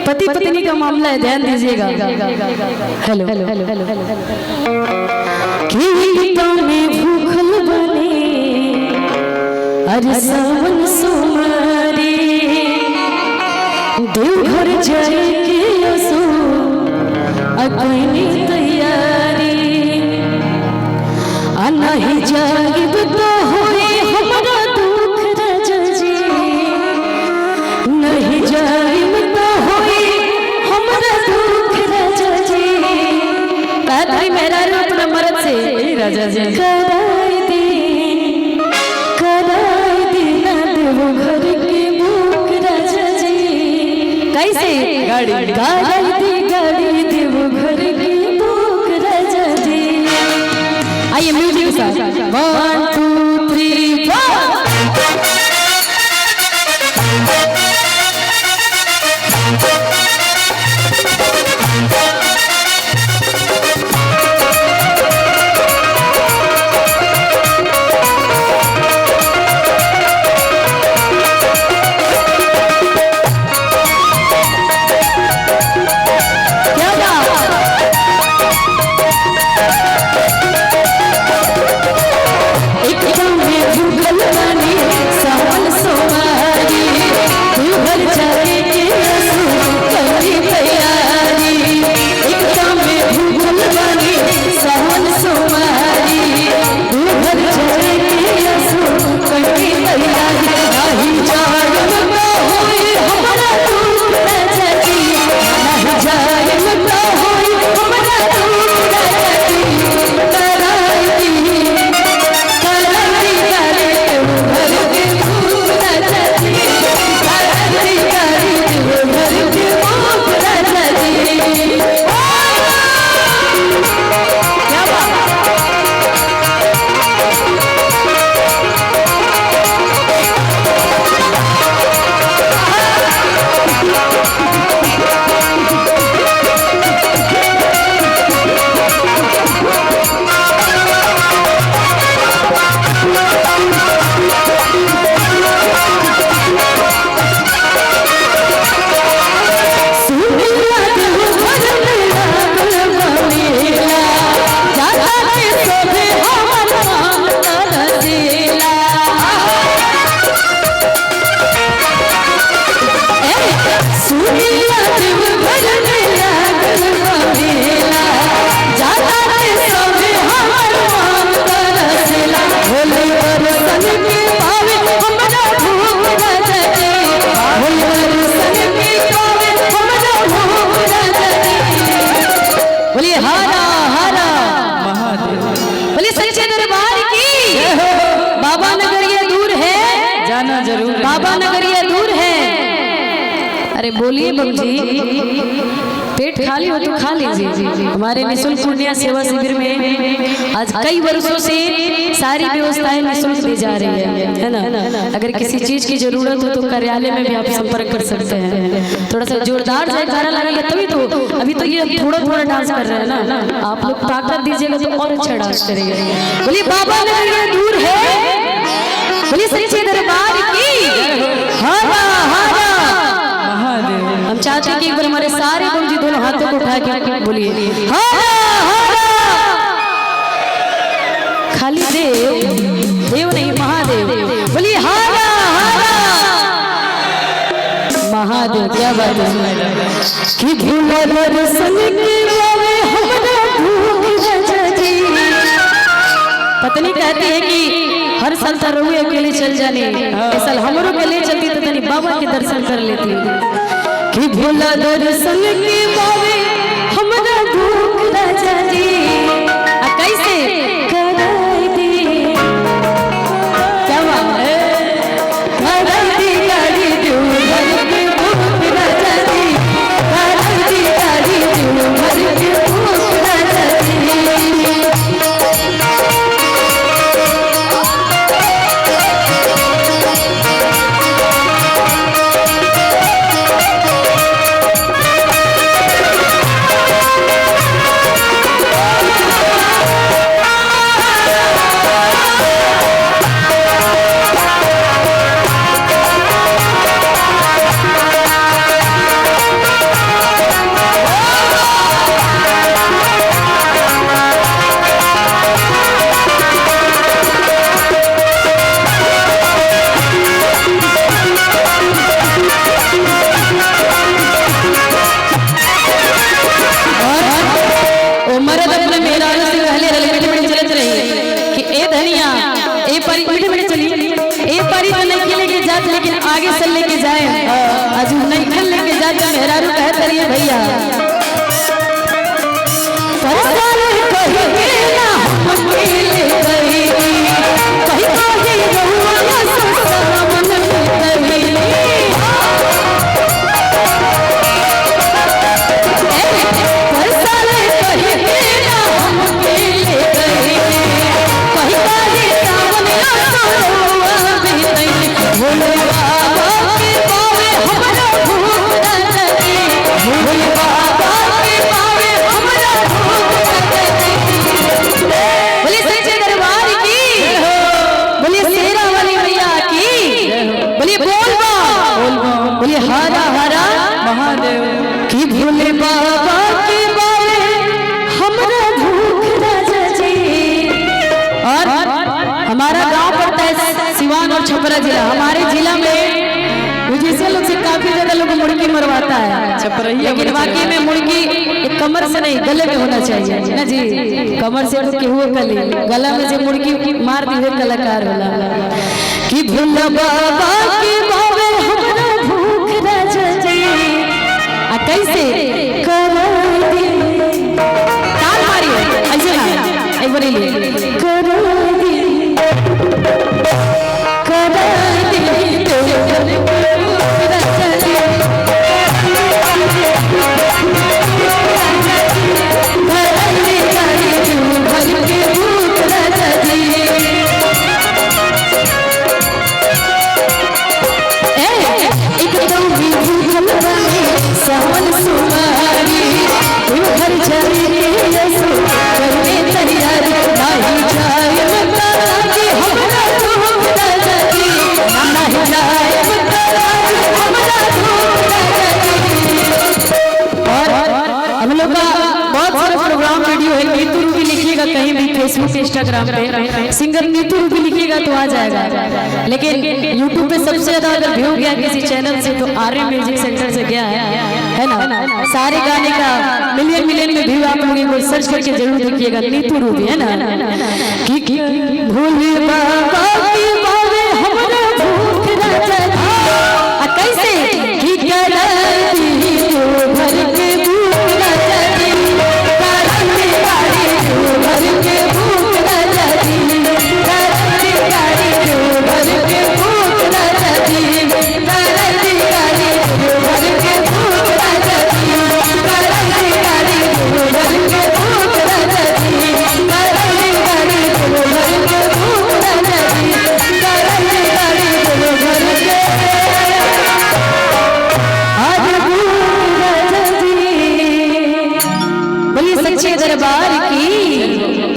पति पत्नी का मामला है, ध्यान दीजिएगा। हेलो हेलो हेलो हेलो में भूखल बने अरे सावन सोमवारी देवघर जाए के असो अकनी तैयारी आ नहीं जागिब तो होए हमरा दुख राजा जी, नहीं जागिब तो होए हमरा दुख राजा जी। ताई मेरा रूप न मरद से राजा जी कराई दे ना देवो घर के भूख राजा जी। कैसे गाड़ी गाड़ी देवो घर के भूख राजा जी। आइए म्यूजिक के साथ 1 2 3 4। बाबा नगर ये दूर है। अरे बोलिए बमजी, पेट खाली हो तो खा लीजिए। हमारे निःशुल्क पुण्य सेवा शिविर में आज कई वर्षों से सारी व्यवस्थाएं निःशुल्क दी जा रही है ना। अगर किसी चीज की जरूरत हो तो कार्यालय में भी आप संपर्क कर सकते हैं। थोड़ा सा जोरदार जयकारा लगेगा तभी तो। अभी तो ये थोड़ा थोड़ा डांस कर रहे हैं ना, आप लोग ताकत दीजिएगा तो और अच्छा डांस करेंगे। बोलिए बाबा नगर ये दूर है, बोलिए सच्चे दरबार की हरा हरा महादेव। हम चाहते हैं कि एक बार हमारे सारे बम जी दोनों हाथों को उठा के बोलिए हरा हरा। खाली देव देव नहीं महादेव, बोलिए हरा हरा महादेव। क्या बात है कि भूला दर्शन के बावे हमरा भूख राजा जी। पत्नी कहती है कि हर साल तरुए अकेले चल जाने, इस साल हमरो के ले चलती तो तनी बाबा के दर्शन कर लेती। कि भोला दर्शन के बावे हमरा भूख राजा जी। कैसे कराई दी, क्या बात है, कराई दी गाड़ी देवघर के भूख राजा जी, कराई दी गाड़ी देवघर के भूख राजा जी। ए परी मीठे मीठे चली ए परी तो नहीं लेके जात लेकिन आगे से लेके जाए आज नहीं खल लेके जात मेहरारू कहत रही है भैया परसाल कही के ना हम अकेले कही कही काहे रहुआ ससुरा मन कही परसाल कही के ना हम अकेले कही कही काहे सावन ससुरा भी नहीं भोले बाबा के पावे हमरा भूख न लगे भोले बाबा के पावे हमरा भूख न लगे बोले सच्चे दरबार की बोले शेरा वाली मैया की बोले बोलबा बोले हरा हरा महादेव की भोले बाबा के पावे हमरा भूख न लगे। और हमारा गांव पड़ता है सिवान और छपरा जिला। हमारे जिला में जैसे लोग से काफी ज्यादा लोग मुर्गी मरवाता है छपरहिया, लेकिन वाकई में मुर्गी एक कमर से नहीं गले में होना चाहिए ना जी। कमर से तो केहू कली गला में से मुर्गी मार दी हुए कलाकार वाला कि भोला बाबा के बावे हमरा भूख न जजे आ कैसे करो दे ताल मारिए ऐसे ना एक बार ले करो दे कहीं भी फेसबुक इंस्टाग्राम पे सिंगर नीतू रूबी लिखिएगा तो आ जाएगा, लेकिन यूट्यूब पे सबसे ज्यादा अगर व्यू गया किसी चैनल से तो आर्य म्यूजिक सेंटर से गया है ना। सारे गाने का मिलियन मिलियन में व्यू आप लोगों को सर्च करके जरूर देखिएगा नीतू रूबी है ना। भोले बाबा